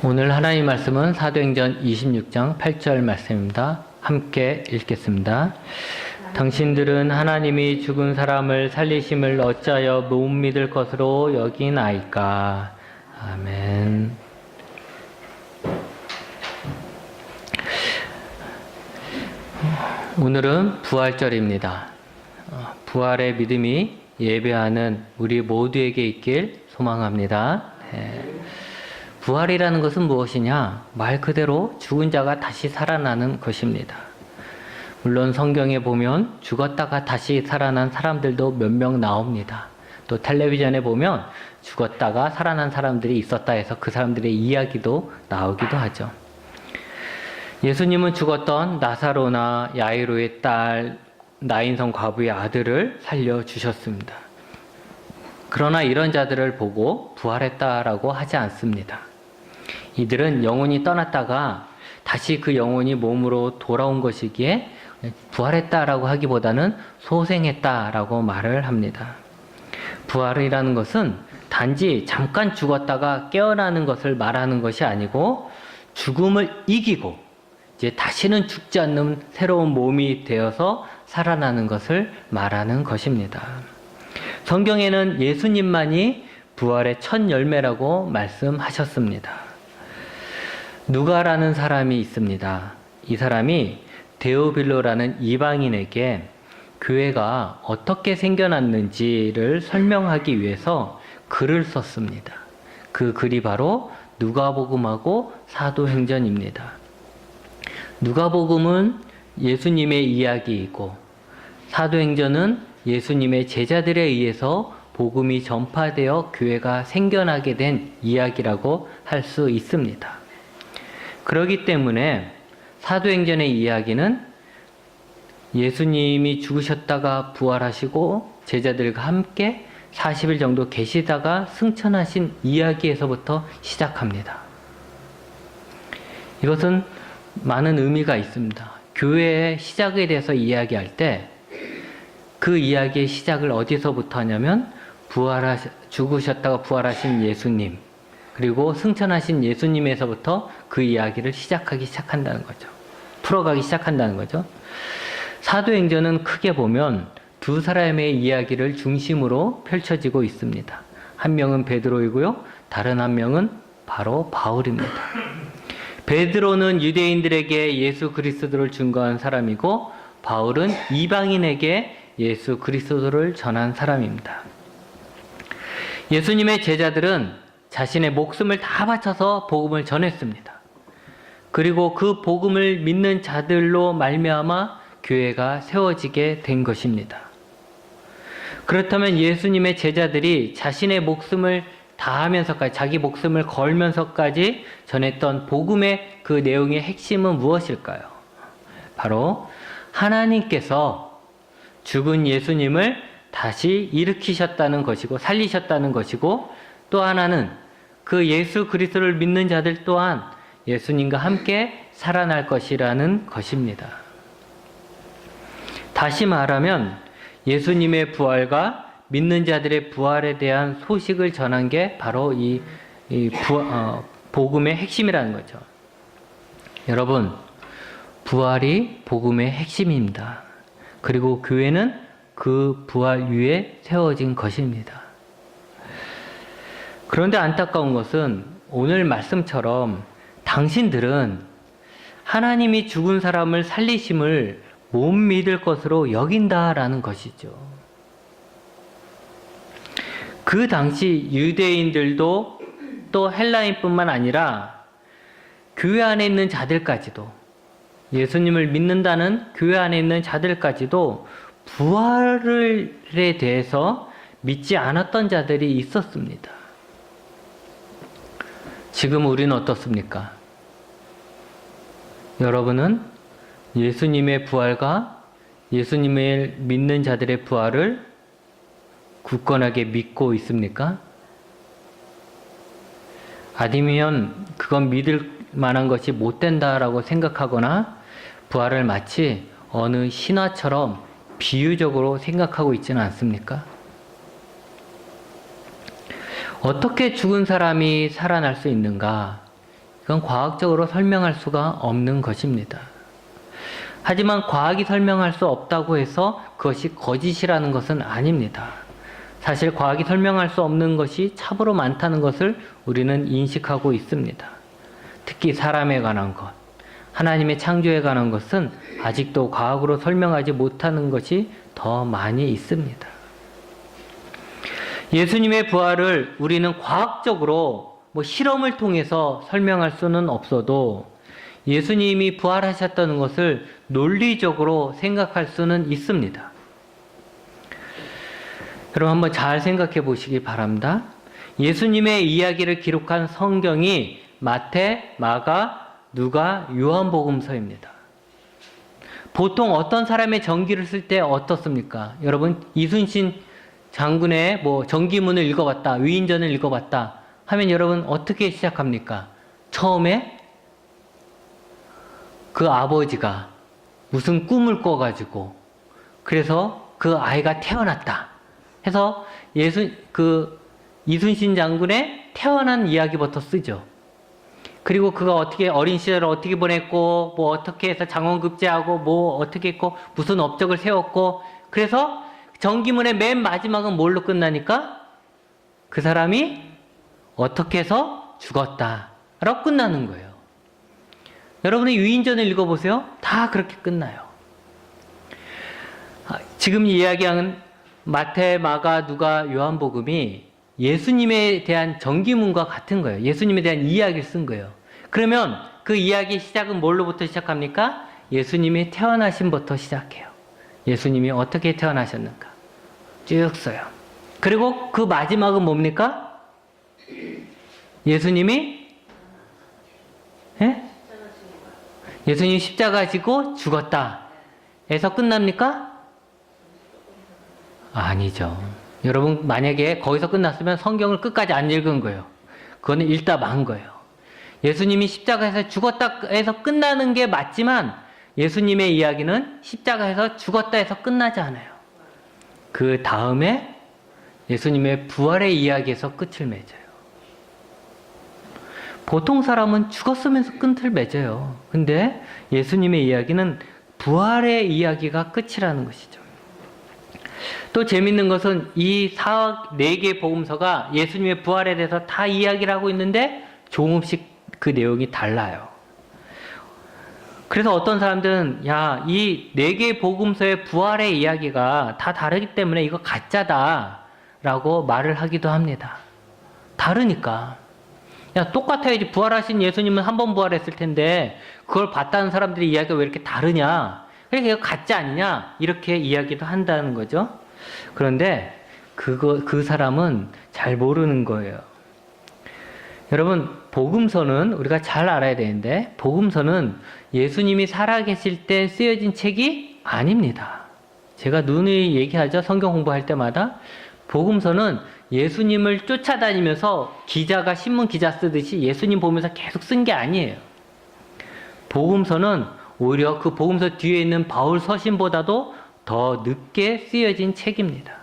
오늘 하나님 말씀은 사도행전 26장 8절 말씀입니다. 함께 읽겠습니다. 당신들은 하나님이 죽은 사람을 살리심을 어찌하여 못 믿을 것으로 여기나이까. 아멘. 오늘은 부활절입니다. 부활의 믿음이 예배하는 우리 모두에게 있길 소망합니다. 부활이라는 것은 무엇이냐? 말 그대로 죽은 자가 다시 살아나는 것입니다. 물론 성경에 보면 죽었다가 다시 살아난 사람들도 몇 명 나옵니다. 또 텔레비전에 보면 죽었다가 살아난 사람들이 있었다 해서 그 사람들의 이야기도 나오기도 하죠. 예수님은 죽었던 나사로나 야이로의 딸 나인성 과부의 아들을 살려주셨습니다. 그러나 이런 자들을 보고 부활했다라고 하지 않습니다. 이들은 영혼이 떠났다가 다시 그 영혼이 몸으로 돌아온 것이기에 부활했다라고 하기보다는 소생했다라고 말을 합니다. 부활이라는 것은 단지 잠깐 죽었다가 깨어나는 것을 말하는 것이 아니고 죽음을 이기고 이제 다시는 죽지 않는 새로운 몸이 되어서 살아나는 것을 말하는 것입니다. 성경에는 예수님만이 부활의 첫 열매라고 말씀하셨습니다. 누가라는 사람이 있습니다. 이 사람이 데오빌로라는 이방인에게 교회가 어떻게 생겨났는지를 설명하기 위해서 글을 썼습니다. 그 글이 바로 누가복음하고 사도행전입니다. 누가복음은 예수님의 이야기이고 사도행전은 예수님의 제자들에 의해서 복음이 전파되어 교회가 생겨나게 된 이야기라고 할 수 있습니다. 그렇기 때문에 사도행전의 이야기는 예수님이 죽으셨다가 부활하시고 제자들과 함께 40일 정도 계시다가 승천하신 이야기에서부터 시작합니다. 이것은 많은 의미가 있습니다. 교회의 시작에 대해서 이야기할 때 그 이야기의 시작을 어디서부터 하냐면 죽으셨다가 부활하신 예수님 그리고 승천하신 예수님에서부터 그 이야기를 시작한다는 거죠. 풀어가기 시작한다는 거죠. 사도행전은 크게 보면 두 사람의 이야기를 중심으로 펼쳐지고 있습니다. 한 명은 베드로이고요. 다른 한 명은 바로 바울입니다. 베드로는 유대인들에게 예수 그리스도를 증거한 사람이고 바울은 이방인에게 예수 그리스도를 전한 사람입니다. 예수님의 제자들은 자신의 목숨을 다 바쳐서 복음을 전했습니다. 그리고 그 복음을 믿는 자들로 말미암아 교회가 세워지게 된 것입니다. 그렇다면 예수님의 제자들이 자신의 목숨을 다하면서까지 자기 목숨을 걸면서까지 전했던 복음의 그 내용의 핵심은 무엇일까요? 바로 하나님께서 죽은 예수님을 다시 일으키셨다는 것이고 살리셨다는 것이고 또 하나는 그 예수 그리스도를 믿는 자들 또한 예수님과 함께 살아날 것이라는 것입니다. 다시 말하면 예수님의 부활과 믿는 자들의 부활에 대한 소식을 전한 게 바로 복음의 핵심이라는 거죠. 여러분, 부활이 복음의 핵심입니다. 그리고 교회는 그 부활 위에 세워진 것입니다. 그런데 안타까운 것은 오늘 말씀처럼 당신들은 하나님이 죽은 사람을 살리심을 못 믿을 것으로 여긴다라는 것이죠. 그 당시 유대인들도 또 헬라인뿐만 아니라 교회 안에 있는 자들까지도 예수님을 믿는다는 교회 안에 있는 자들까지도 부활에 대해서 믿지 않았던 자들이 있었습니다. 지금 우리는 어떻습니까? 여러분은 예수님의 부활과 예수님을 믿는 자들의 부활을 굳건하게 믿고 있습니까? 아니면 그건 믿을 만한 것이 못 된다라고 생각하거나 부활을 마치 어느 신화처럼 비유적으로 생각하고 있지는 않습니까? 어떻게 죽은 사람이 살아날 수 있는가? 이건 과학적으로 설명할 수가 없는 것입니다. 하지만 과학이 설명할 수 없다고 해서 그것이 거짓이라는 것은 아닙니다. 사실 과학이 설명할 수 없는 것이 참으로 많다는 것을 우리는 인식하고 있습니다. 특히 사람에 관한 것, 하나님의 창조에 관한 것은 아직도 과학으로 설명하지 못하는 것이 더 많이 있습니다. 예수님의 부활을 우리는 과학적으로 실험을 통해서 설명할 수는 없어도 예수님이 부활하셨다는 것을 논리적으로 생각할 수는 있습니다. 여러분 한번 잘 생각해 보시기 바랍니다. 예수님의 이야기를 기록한 성경이 마태, 마가, 누가, 요한복음서입니다. 보통 어떤 사람의 전기를 쓸 때 어떻습니까? 여러분 이순신 장군의 전기문을 읽어봤다, 위인전을 읽어봤다 하면 여러분 어떻게 시작합니까? 처음에 그 아버지가 무슨 꿈을 꿔가지고 그래서 그 아이가 태어났다 해서 이순신 장군의 태어난 이야기부터 쓰죠. 그리고 그가 어떻게 어린 시절을 어떻게 보냈고 어떻게 해서 장원급제하고 어떻게 했고 무슨 업적을 세웠고 그래서 전기문의 맨 마지막은 뭘로 끝나니까 그 사람이 어떻게 해서 죽었다라고 끝나는 거예요. 여러분이 위인전을 읽어보세요. 다 그렇게 끝나요. 지금 이야기하는 마태, 마가, 누가, 요한복음이 예수님에 대한 전기문과 같은 거예요. 예수님에 대한 이야기를 쓴 거예요. 그러면 그 이야기 시작은 뭘로부터 시작합니까? 예수님이 태어나심부터 시작해요. 예수님이 어떻게 태어나셨는가 쭉 써요. 그리고 그 마지막은 뭡니까? 예수님이 예수님이 십자가 지고 죽었다 에서 끝납니까? 아니죠. 여러분 만약에 거기서 끝났으면 성경을 끝까지 안 읽은 거예요. 그거는 읽다 만 거예요. 예수님이 십자가에서 죽었다 해서 끝나는 게 맞지만 예수님의 이야기는 십자가에서 죽었다 해서 끝나지 않아요. 그 다음에 예수님의 부활의 이야기에서 끝을 맺어요. 보통 사람은 죽었으면서 끝을 맺어요. 근데 예수님의 이야기는 부활의 이야기가 끝이라는 것이죠. 또 재밌는 것은 이 4개 복음서가 예수님의 부활에 대해서 다 이야기를 하고 있는데 조금씩 그 내용이 달라요. 그래서 어떤 사람들은 이 4개 복음서의 부활의 이야기가 다 다르기 때문에 이거 가짜다라고 말을 하기도 합니다. 다르니까. 똑같아야지. 부활하신 예수님은 한 번 부활했을 텐데 그걸 봤다는 사람들의 이야기가 왜 이렇게 다르냐. 그러니까 이거 가짜 아니냐. 이렇게 이야기도 한다는 거죠. 그런데 그 사람은 잘 모르는 거예요. 여러분 복음서는 우리가 잘 알아야 되는데 복음서는 예수님이 살아계실 때 쓰여진 책이 아닙니다. 제가 누누이 얘기하죠. 성경 공부할 때마다 복음서는 예수님을 쫓아다니면서 기자가 신문 기자 쓰듯이 예수님 보면서 계속 쓴 게 아니에요. 복음서는 오히려 그 복음서 뒤에 있는 바울 서신보다도 더 늦게 쓰여진 책입니다.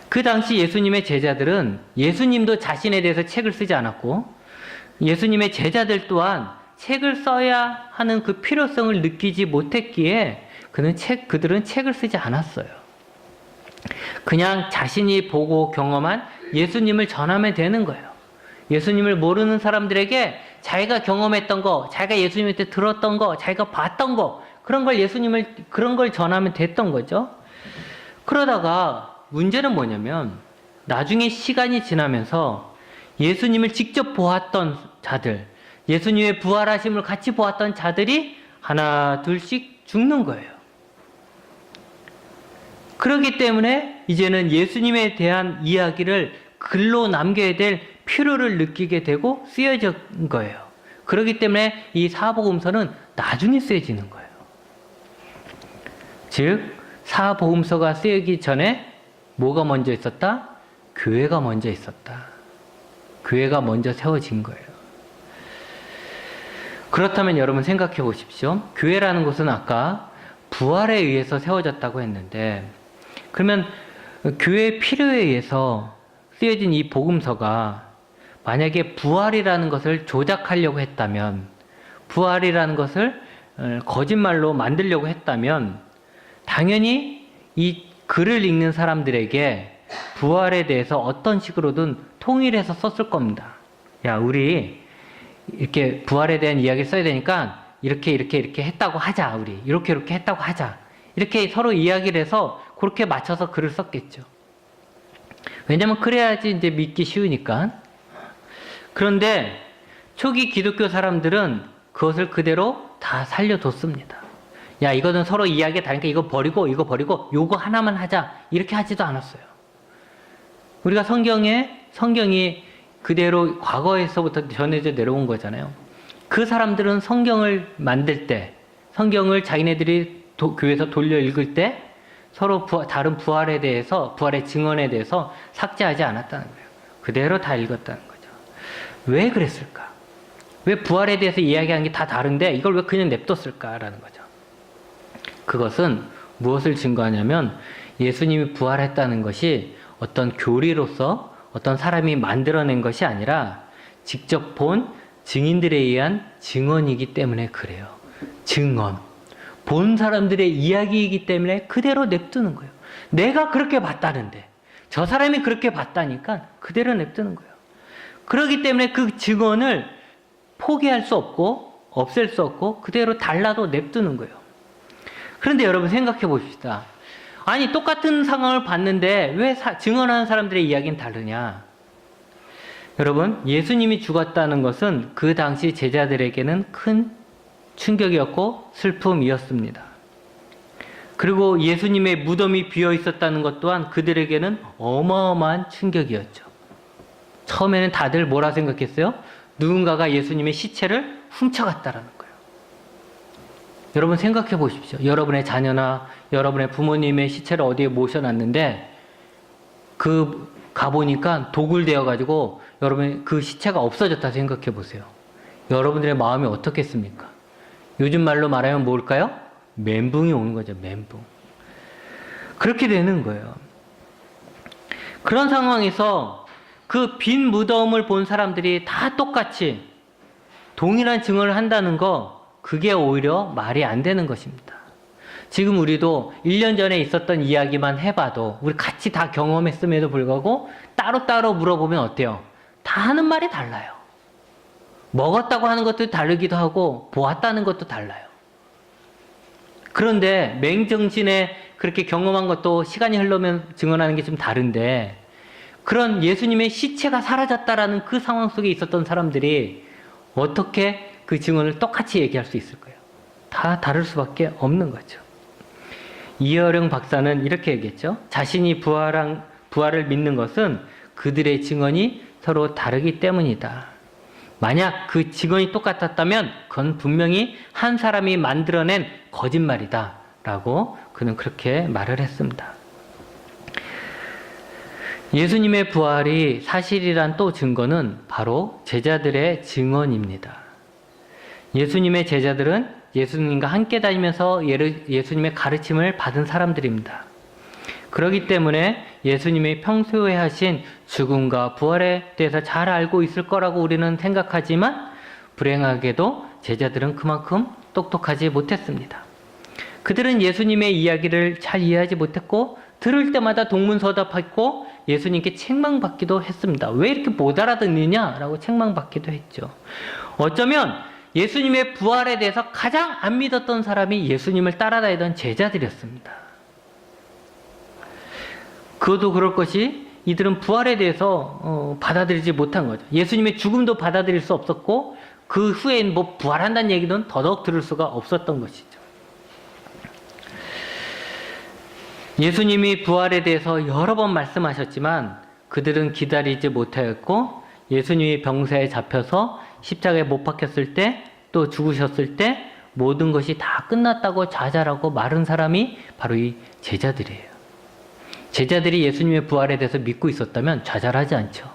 그 당시 예수님의 제자들은 예수님도 자신에 대해서 책을 쓰지 않았고 예수님의 제자들 또한 책을 써야 하는 그 필요성을 느끼지 못했기에 그들은 책을 쓰지 않았어요. 그냥 자신이 보고 경험한 예수님을 전하면 되는 거예요. 예수님을 모르는 사람들에게 자기가 경험했던 거, 자기가 예수님한테 들었던 거, 자기가 봤던 거, 그런 걸 전하면 됐던 거죠. 그러다가 문제는 뭐냐면 나중에 시간이 지나면서 예수님을 직접 보았던 자들, 예수님의 부활하심을 같이 보았던 자들이 하나 둘씩 죽는 거예요. 그렇기 때문에 이제는 예수님에 대한 이야기를 글로 남겨야 될 필요를 느끼게 되고 쓰여진 거예요. 그렇기 때문에 이 사복음서는 나중에 쓰여지는 거예요. 즉 사복음서가 쓰여기 전에 뭐가 먼저 있었다? 교회가 먼저 있었다. 교회가 먼저 세워진 거예요. 그렇다면 여러분 생각해 보십시오. 교회라는 것은 아까 부활에 의해서 세워졌다고 했는데 그러면 교회의 필요에 의해서 쓰여진 이 복음서가 만약에 부활이라는 것을 조작하려고 했다면, 부활이라는 것을 거짓말로 만들려고 했다면, 당연히 이 글을 읽는 사람들에게 부활에 대해서 어떤 식으로든 통일해서 썼을 겁니다. 야, 우리 이렇게 부활에 대한 이야기를 써야 되니까 이렇게 했다고 하자. 우리 이렇게 했다고 하자. 이렇게 서로 이야기를 해서 그렇게 맞춰서 글을 썼겠죠. 왜냐면 그래야지 이제 믿기 쉬우니까. 그런데 초기 기독교 사람들은 그것을 그대로 다 살려뒀습니다. 야, 이거는 서로 이야기가 다르니까 이거 버리고 요거 하나만 하자. 이렇게 하지도 않았어요. 우리가 성경이 그대로 과거에서부터 전해져 내려온 거잖아요. 그 사람들은 성경을 만들 때, 성경을 자기네들이 교회에서 돌려 읽을 때 서로 다른 부활에 대해서, 부활의 증언에 대해서 삭제하지 않았다는 거예요. 그대로 다 읽었다는 거죠. 왜 그랬을까? 왜 부활에 대해서 이야기하는 게 다 다른데 이걸 왜 그냥 냅뒀을까라는 거죠. 그것은 무엇을 증거하냐면 예수님이 부활했다는 것이 어떤 교리로서 어떤 사람이 만들어낸 것이 아니라 직접 본 증인들에 의한 증언이기 때문에 그래요. 증언. 본 사람들의 이야기이기 때문에 그대로 냅두는 거예요. 내가 그렇게 봤다는데 저 사람이 그렇게 봤다니까 그대로 냅두는 거예요. 그렇기 때문에 그 증언을 포기할 수 없고 없앨 수 없고 그대로 달라도 냅두는 거예요. 그런데 여러분 생각해 봅시다. 아니 똑같은 상황을 봤는데 왜 증언하는 사람들의 이야기는 다르냐? 여러분, 예수님이 죽었다는 것은 그 당시 제자들에게는 큰 충격이었고 슬픔이었습니다. 그리고 예수님의 무덤이 비어 있었다는 것 또한 그들에게는 어마어마한 충격이었죠. 처음에는 다들 뭐라 생각했어요? 누군가가 예수님의 시체를 훔쳐갔다라는 거예요. 여러분 생각해 보십시오. 여러분의 자녀나 여러분의 부모님의 시체를 어디에 모셔놨는데 가보니까 도굴되어 가지고 여러분 그 시체가 없어졌다 생각해 보세요. 여러분들의 마음이 어떻겠습니까? 요즘 말로 말하면 뭘까요? 멘붕이 오는 거죠. 멘붕. 그렇게 되는 거예요. 그런 상황에서 그 빈 무덤을 본 사람들이 다 똑같이 동일한 증언을 한다는 거, 그게 오히려 말이 안 되는 것입니다. 지금 우리도 1년 전에 있었던 이야기만 해봐도 우리 같이 다 경험했음에도 불구하고 따로따로 물어보면 어때요? 다 하는 말이 달라요. 먹었다고 하는 것도 다르기도 하고 보았다는 것도 달라요. 그런데 맹정신에 그렇게 경험한 것도 시간이 흐르면 증언하는 게 좀 다른데 그런 예수님의 시체가 사라졌다라는 그 상황 속에 있었던 사람들이 어떻게 그 증언을 똑같이 얘기할 수 있을까요? 다 다를 수밖에 없는 거죠. 이어령 박사는 이렇게 얘기했죠. 자신이 부활을 믿는 것은 그들의 증언이 서로 다르기 때문이다. 만약 그 증언이 똑같았다면 그건 분명히 한 사람이 만들어낸 거짓말이다 라고 그는 그렇게 말을 했습니다. 예수님의 부활이 사실이란 또 증거는 바로 제자들의 증언입니다. 예수님의 제자들은 예수님과 함께 다니면서 예수님의 가르침을 받은 사람들입니다. 그렇기 때문에 예수님이 평소에 하신 죽음과 부활에 대해서 잘 알고 있을 거라고 우리는 생각하지만 불행하게도 제자들은 그만큼 똑똑하지 못했습니다. 그들은 예수님의 이야기를 잘 이해하지 못했고 들을 때마다 동문서답했고 예수님께 책망받기도 했습니다. 왜 이렇게 못 알아듣느냐라고 책망받기도 했죠. 어쩌면 예수님의 부활에 대해서 가장 안 믿었던 사람이 예수님을 따라다니던 제자들이었습니다. 그것도 그럴 것이 이들은 부활에 대해서 받아들이지 못한 거죠. 예수님의 죽음도 받아들일 수 없었고 그 후엔 뭐 부활한다는 얘기는 더더욱 들을 수가 없었던 것이죠. 예수님이 부활에 대해서 여러 번 말씀하셨지만 그들은 기다리지 못하였고 예수님이 병사에 잡혀서 십자가에 못 박혔을 때 또 죽으셨을 때 모든 것이 다 끝났다고 좌절하고 마른 사람이 바로 이 제자들이에요. 제자들이 예수님의 부활에 대해서 믿고 있었다면 좌절하지 않죠.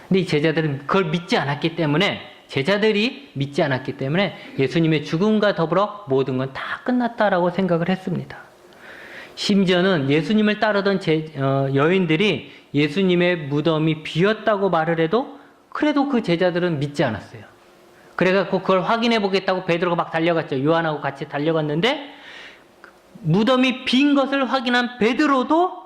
근데 이 제자들은 그걸 믿지 않았기 때문에 제자들이 믿지 않았기 때문에 예수님의 죽음과 더불어 모든 건 다 끝났다라고 생각을 했습니다. 심지어는 예수님을 따르던 여인들이 예수님의 무덤이 비었다고 말을 해도 그래도 그 제자들은 믿지 않았어요. 그래갖고 그걸 확인해 보겠다고 베드로가 막 달려갔죠. 요한하고 같이 달려갔는데 무덤이 빈 것을 확인한 베드로도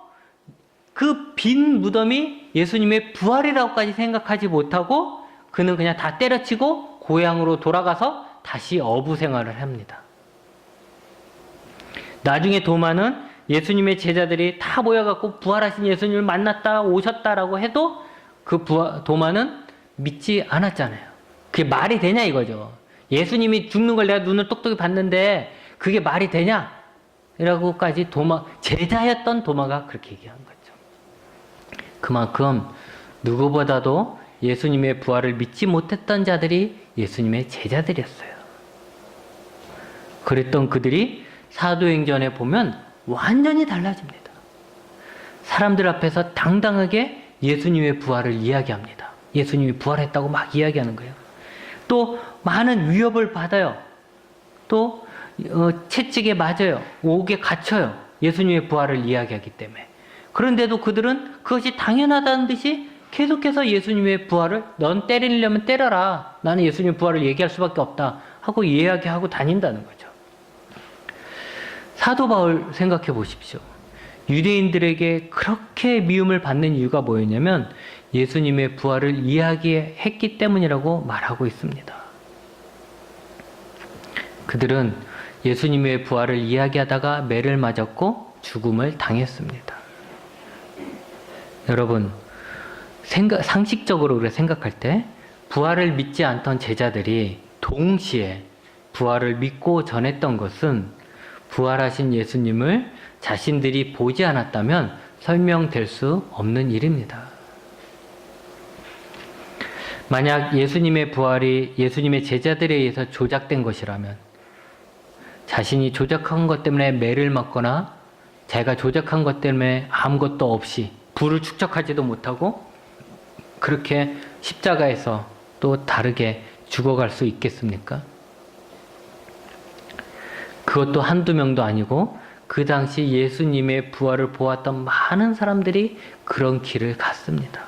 그 빈 무덤이 예수님의 부활이라고까지 생각하지 못하고 그는 그냥 다 때려치고 고향으로 돌아가서 다시 어부 생활을 합니다. 나중에 도마는 예수님의 제자들이 다 모여갖고 부활하신 예수님을 만났다 오셨다라고 해도 그 도마는 믿지 않았잖아요. 그게 말이 되냐 이거죠. 예수님이 죽는 걸 내가 눈을 똑똑히 봤는데 그게 말이 되냐? 이라고까지 제자였던 도마가 그렇게 얘기한 거죠. 그만큼 누구보다도 예수님의 부활을 믿지 못했던 자들이 예수님의 제자들이었어요. 그랬던 그들이 사도행전에 보면 완전히 달라집니다. 사람들 앞에서 당당하게 예수님의 부활을 이야기합니다. 예수님이 부활했다고 막 이야기하는 거예요. 또 많은 위협을 받아요. 또 채찍에 맞아요. 옥에 갇혀요. 예수님의 부활을 이야기하기 때문에. 그런데도 그들은 그것이 당연하다는 듯이 계속해서 예수님의 부활을 넌 때리려면 때려라. 나는 예수님의 부활을 얘기할 수밖에 없다. 하고 이야기하고 다닌다는 거죠. 사도 바울 생각해 보십시오. 유대인들에게 그렇게 미움을 받는 이유가 뭐였냐면 예수님의 부활을 이야기했기 때문이라고 말하고 있습니다. 그들은 예수님의 부활을 이야기하다가 매를 맞았고 죽음을 당했습니다. 여러분, 상식적으로 우리가 생각할 때 부활을 믿지 않던 제자들이 동시에 부활을 믿고 전했던 것은 부활하신 예수님을 자신들이 보지 않았다면 설명될 수 없는 일입니다. 만약 예수님의 부활이 예수님의 제자들에 의해서 조작된 것이라면 자신이 조작한 것 때문에 매를 맞거나 자기가 조작한 것 때문에 아무것도 없이 부를 축적하지도 못하고 그렇게 십자가에서 또 다르게 죽어갈 수 있겠습니까? 그것도 한두 명도 아니고 그 당시 예수님의 부활을 보았던 많은 사람들이 그런 길을 갔습니다.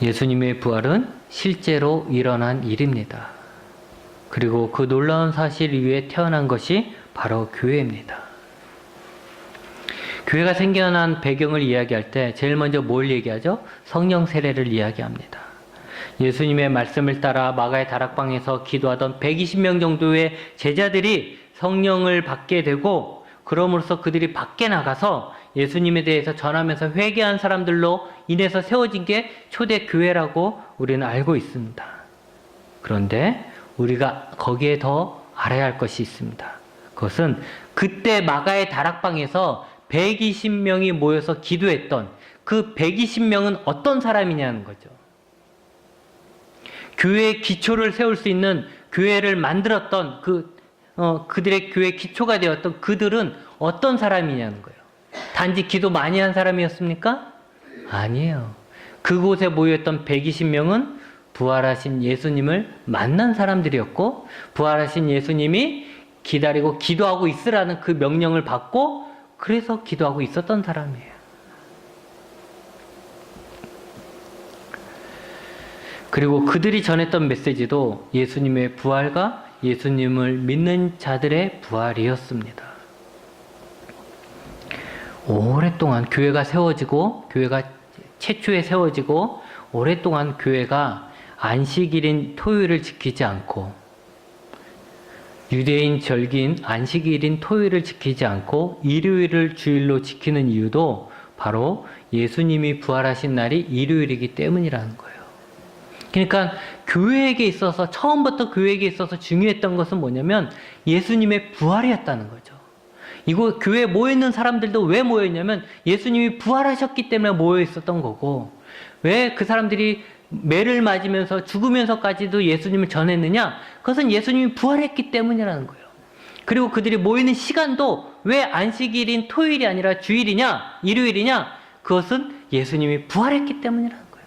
예수님의 부활은 실제로 일어난 일입니다. 그리고 그 놀라운 사실 위에 태어난 것이 바로 교회입니다. 교회가 생겨난 배경을 이야기할 때 제일 먼저 뭘 얘기하죠? 성령 세례를 이야기합니다. 예수님의 말씀을 따라 마가의 다락방에서 기도하던 120명 정도의 제자들이 성령을 받게 되고 그럼으로써 그들이 밖에 나가서 예수님에 대해서 전하면서 회개한 사람들로 인해서 세워진 게 초대 교회라고 우리는 알고 있습니다. 그런데 우리가 거기에 더 알아야 할 것이 있습니다. 그것은 그때 마가의 다락방에서 120명이 모여서 기도했던 그 120명은 어떤 사람이냐는 거죠. 교회의 기초를 세울 수 있는 교회를 만들었던 그들의 교회의 기초가 되었던 그들은 어떤 사람이냐는 거예요. 단지 기도 많이 한 사람이었습니까? 아니에요. 그곳에 모였던 120명은 부활하신 예수님을 만난 사람들이었고 부활하신 예수님이 기다리고 기도하고 있으라는 그 명령을 받고 그래서 기도하고 있었던 사람이에요. 그리고 그들이 전했던 메시지도 예수님의 부활과 예수님을 믿는 자들의 부활이었습니다. 오랫동안 교회가 세워지고 교회가 최초에 세워지고 오랫동안 교회가 안식일인 토요일을 지키지 않고 유대인 절기인 안식일인 토요일을 지키지 않고 일요일을 주일로 지키는 이유도 바로 예수님이 부활하신 날이 일요일이기 때문이라는 거예요. 그러니까 교회에게 있어서 처음부터 교회에게 있어서 중요했던 것은 뭐냐면 예수님의 부활이었다는 거죠. 이곳 교회에 모여있는 사람들도 왜 모여있냐면 예수님이 부활하셨기 때문에 모여있었던 거고 왜 그 사람들이 매를 맞으면서 죽으면서까지도 예수님을 전했느냐? 그것은 예수님이 부활했기 때문이라는 거예요. 그리고 그들이 모이는 시간도 왜 안식일인 토요일이 아니라 주일이냐? 일요일이냐? 그것은 예수님이 부활했기 때문이라는 거예요.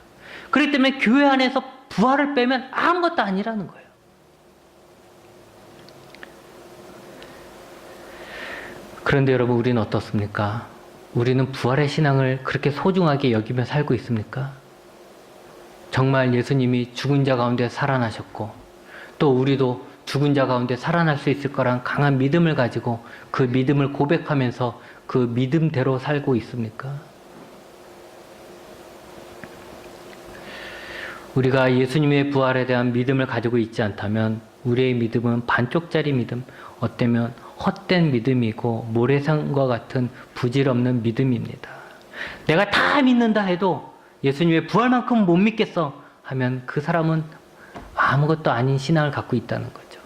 그렇기 때문에 교회 안에서 부활을 빼면 아무것도 아니라는 거예요. 그런데 여러분 우리는 어떻습니까? 우리는 부활의 신앙을 그렇게 소중하게 여기며 살고 있습니까? 정말 예수님이 죽은 자 가운데 살아나셨고 또 우리도 죽은 자 가운데 살아날 수 있을 거란 강한 믿음을 가지고 그 믿음을 고백하면서 그 믿음대로 살고 있습니까? 우리가 예수님의 부활에 대한 믿음을 가지고 있지 않다면 우리의 믿음은 반쪽짜리 믿음, 어때면 헛된 믿음이고 모래성과 같은 부질없는 믿음입니다. 내가 다 믿는다 해도 예수님의 부활만큼 못 믿겠어 하면 그 사람은 아무것도 아닌 신앙을 갖고 있다는 거죠.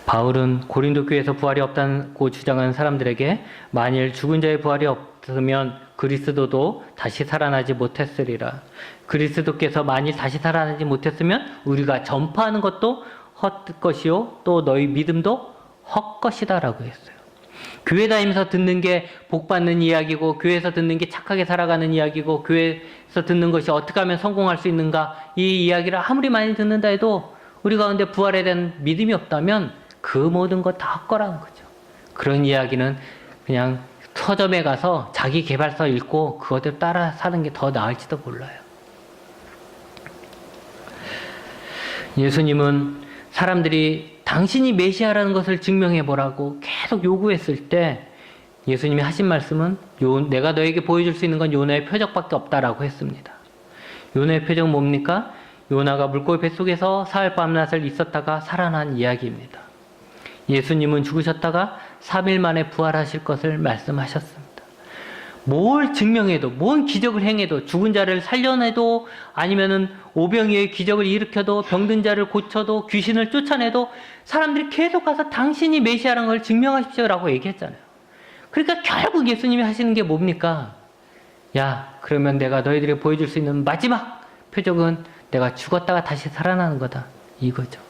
바울은 고린도 교회에서 부활이 없다고 주장하는 사람들에게 만일 죽은 자의 부활이 없으면 그리스도도 다시 살아나지 못했으리라. 그리스도께서 만일 다시 살아나지 못했으면 우리가 전파하는 것도 헛것이요 또 너희 믿음도 헛것이다 라고 했어요. 교회 다니면서 듣는 게 복받는 이야기고 교회에서 듣는 게 착하게 살아가는 이야기고 교회에서 듣는 것이 어떻게 하면 성공할 수 있는가 이 이야기를 아무리 많이 듣는다 해도 우리 가운데 부활에 대한 믿음이 없다면 그 모든 것 다 헛거라는 거죠. 그런 이야기는 그냥 서점에 가서 자기 개발서 읽고 그것대로 따라 사는 게 더 나을지도 몰라요. 예수님은 사람들이 당신이 메시아라는 것을 증명해 보라고 계속 요구했을 때 예수님이 하신 말씀은 내가 너에게 보여줄 수 있는 건 요나의 표적밖에 없다라고 했습니다. 요나의 표적은 뭡니까? 요나가 물고기 뱃속에서 사흘 밤낮을 있었다가 살아난 이야기입니다. 예수님은 죽으셨다가 3일 만에 부활하실 것을 말씀하셨습니다. 뭘 증명해도, 뭔 기적을 행해도, 죽은 자를 살려내도, 아니면은 오병이의 기적을 일으켜도, 병든 자를 고쳐도, 귀신을 쫓아내도 사람들이 계속 가서 당신이 메시아라는 걸 증명하십시오라고 얘기했잖아요. 그러니까 결국 예수님이 하시는 게 뭡니까? 야, 그러면 내가 너희들이 보여줄 수 있는 마지막 표적은 내가 죽었다가 다시 살아나는 거다. 이거죠.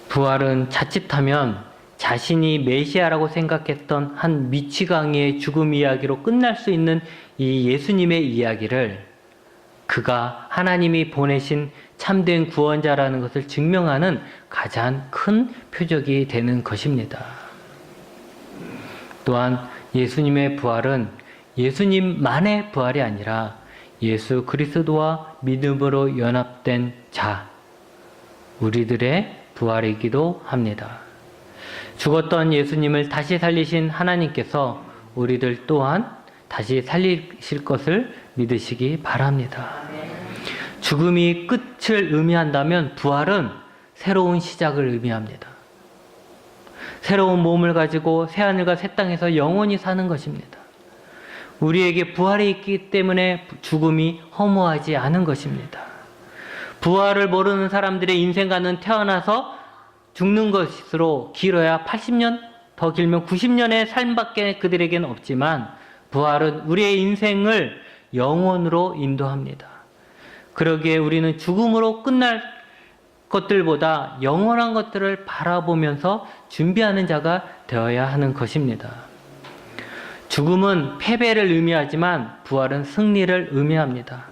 부활은 자칫하면 자신이 메시아라고 생각했던 한 미치광이의 죽음 이야기로 끝날 수 있는 이 예수님의 이야기를 그가 하나님이 보내신 참된 구원자라는 것을 증명하는 가장 큰 표적이 되는 것입니다. 또한 예수님의 부활은 예수님만의 부활이 아니라 예수 그리스도와 믿음으로 연합된 자, 우리들의 부활이기도 합니다. 죽었던 예수님을 다시 살리신 하나님께서 우리들 또한 다시 살리실 것을 믿으시기 바랍니다. 죽음이 끝을 의미한다면 부활은 새로운 시작을 의미합니다. 새로운 몸을 가지고 새하늘과 새 땅에서 영원히 사는 것입니다. 우리에게 부활이 있기 때문에 죽음이 허무하지 않은 것입니다. 부활을 모르는 사람들의 인생관은 태어나서 죽는 것으로 길어야 80년, 더 길면 90년의 삶밖에 그들에게는 없지만 부활은 우리의 인생을 영원으로 인도합니다. 그러기에 우리는 죽음으로 끝날 것들보다 영원한 것들을 바라보면서 준비하는 자가 되어야 하는 것입니다. 죽음은 패배를 의미하지만 부활은 승리를 의미합니다.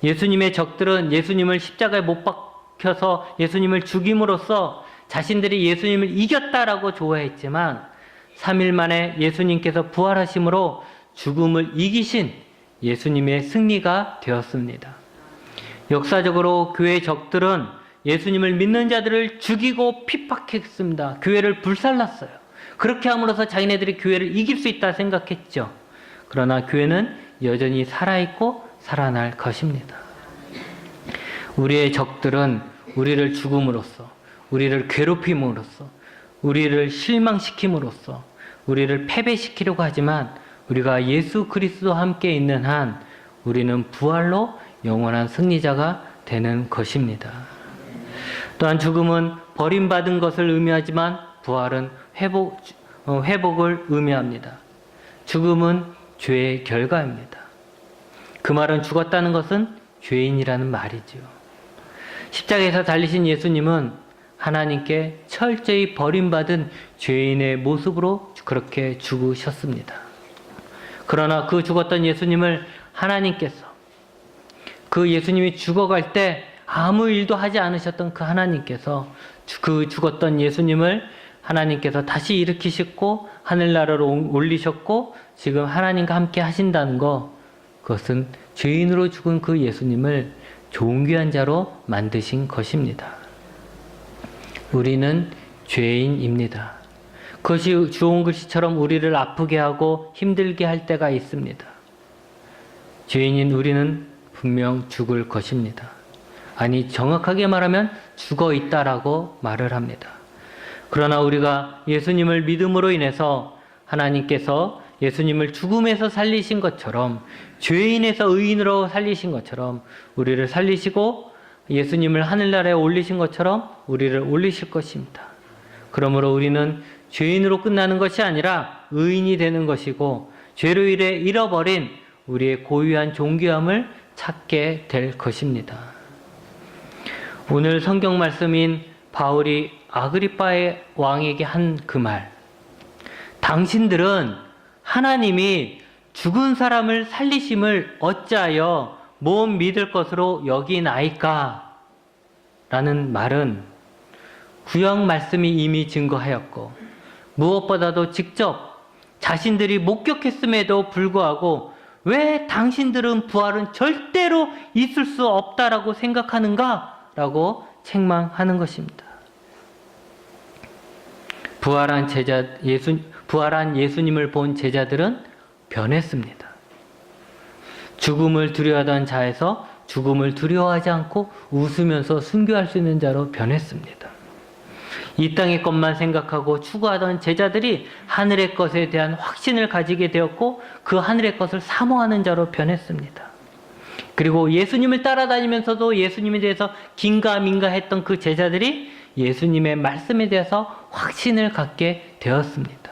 예수님의 적들은 예수님을 십자가에 못 박혀서 예수님을 죽임으로써 자신들이 예수님을 이겼다라고 좋아했지만 3일 만에 예수님께서 부활하심으로 죽음을 이기신 예수님의 승리가 되었습니다. 역사적으로 교회의 적들은 예수님을 믿는 자들을 죽이고 핍박했습니다. 교회를 불살랐어요. 그렇게 함으로써 자기네들이 교회를 이길 수 있다 생각했죠. 그러나 교회는 여전히 살아있고 살아날 것입니다. 우리의 적들은 우리를 죽음으로써, 우리를 괴롭힘으로써, 우리를 실망시킴으로써, 우리를 패배시키려고 하지만 우리가 예수 그리스도와 함께 있는 한 우리는 부활로 영원한 승리자가 되는 것입니다. 또한 죽음은 버림받은 것을 의미하지만 부활은 회복을 의미합니다. 죽음은 죄의 결과입니다. 그 말은 죽었다는 것은 죄인이라는 말이지요. 십자가에서 달리신 예수님은 하나님께 철저히 버림받은 죄인의 모습으로 그렇게 죽으셨습니다. 그러나 그 죽었던 예수님을 하나님께서 그 예수님이 죽어갈 때 아무 일도 하지 않으셨던 그 하나님께서 그 죽었던 예수님을 하나님께서 다시 일으키셨고 하늘나라로 올리셨고 지금 하나님과 함께 하신다는 것, 그것은 죄인으로 죽은 그 예수님을 존귀한 자로 만드신 것입니다. 우리는 죄인입니다. 그것이 주홍 글씨처럼 우리를 아프게 하고 힘들게 할 때가 있습니다. 죄인인 우리는 분명 죽을 것입니다. 아니, 정확하게 말하면 죽어 있다라고 말을 합니다. 그러나 우리가 예수님을 믿음으로 인해서 하나님께서 예수님을 죽음에서 살리신 것처럼, 죄인에서 의인으로 살리신 것처럼 우리를 살리시고 예수님을 하늘나라에 올리신 것처럼 우리를 올리실 것입니다. 그러므로 우리는 죄인으로 끝나는 것이 아니라 의인이 되는 것이고, 죄로 인해 잃어버린 우리의 고유한 존귀함을 찾게 될 것입니다. 오늘 성경 말씀인 바울이 아그리빠의 왕에게 한 그 말, 당신들은 하나님이 죽은 사람을 살리심을 어찌하여 못 믿을 것으로 여기나이까? 라는 말은 구약 말씀이 이미 증거하였고, 무엇보다도 직접 자신들이 목격했음에도 불구하고 왜 당신들은 부활은 절대로 있을 수 없다라고 생각하는가? 라고 책망하는 것입니다. 부활한 예수님을 본 제자들은 변했습니다. 죽음을 두려워하던 자에서 죽음을 두려워하지 않고 웃으면서 순교할 수 있는 자로 변했습니다. 이 땅의 것만 생각하고 추구하던 제자들이 하늘의 것에 대한 확신을 가지게 되었고, 그 하늘의 것을 사모하는 자로 변했습니다. 그리고 예수님을 따라다니면서도 예수님에 대해서 긴가민가 했던 그 제자들이 예수님의 말씀에 대해서 확신을 갖게 되었습니다.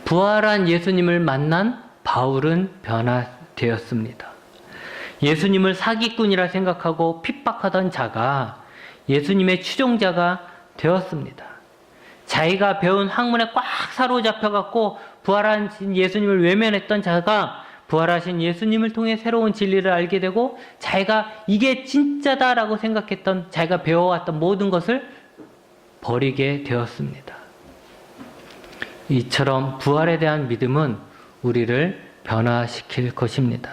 부활한 예수님을 만난 바울은 변화되었습니다. 예수님을 사기꾼이라 생각하고 핍박하던 자가 예수님의 추종자가 되었습니다. 자기가 배운 학문에 꽉 사로잡혀갖고 부활하신 예수님을 외면했던 자가 부활하신 예수님을 통해 새로운 진리를 알게 되고, 자기가 이게 진짜다라고 생각했던, 자기가 배워왔던 모든 것을 버리게 되었습니다. 이처럼 부활에 대한 믿음은 우리를 변화시킬 것입니다.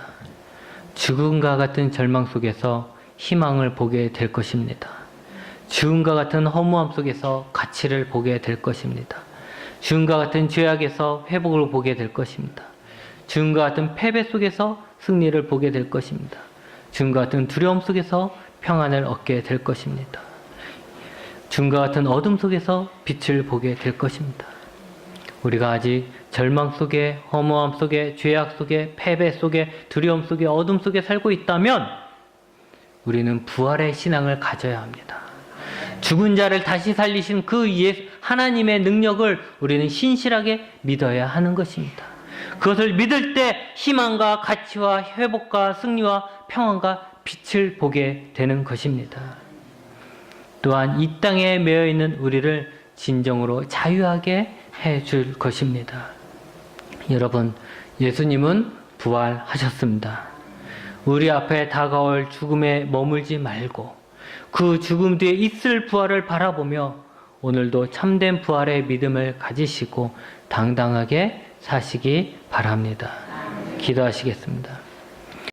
죽음과 같은 절망 속에서 희망을 보게 될 것입니다. 죽음과 같은 허무함 속에서 가치를 보게 될 것입니다. 죽음과 같은 죄악에서 회복을 보게 될 것입니다. 죽음과 같은 패배 속에서 승리를 보게 될 것입니다. 죽음과 같은 두려움 속에서 평안을 얻게 될 것입니다. 죽음과 같은 어둠 속에서 빛을 보게 될 것입니다. 우리가 아직 절망 속에, 허무함 속에, 죄악 속에, 패배 속에, 두려움 속에, 어둠 속에 살고 있다면 우리는 부활의 신앙을 가져야 합니다. 죽은 자를 다시 살리신 그 하나님의 능력을 우리는 신실하게 믿어야 하는 것입니다. 그것을 믿을 때 희망과 가치와 회복과 승리와 평안과 빛을 보게 되는 것입니다. 또한 이 땅에 매여 있는 우리를 진정으로 자유하게 해줄 것입니다. 여러분, 예수님은 부활하셨습니다. 우리 앞에 다가올 죽음에 머물지 말고 그 죽음 뒤에 있을 부활을 바라보며 오늘도 참된 부활의 믿음을 가지시고 당당하게 사시기 바랍니다. 기도하시겠습니다.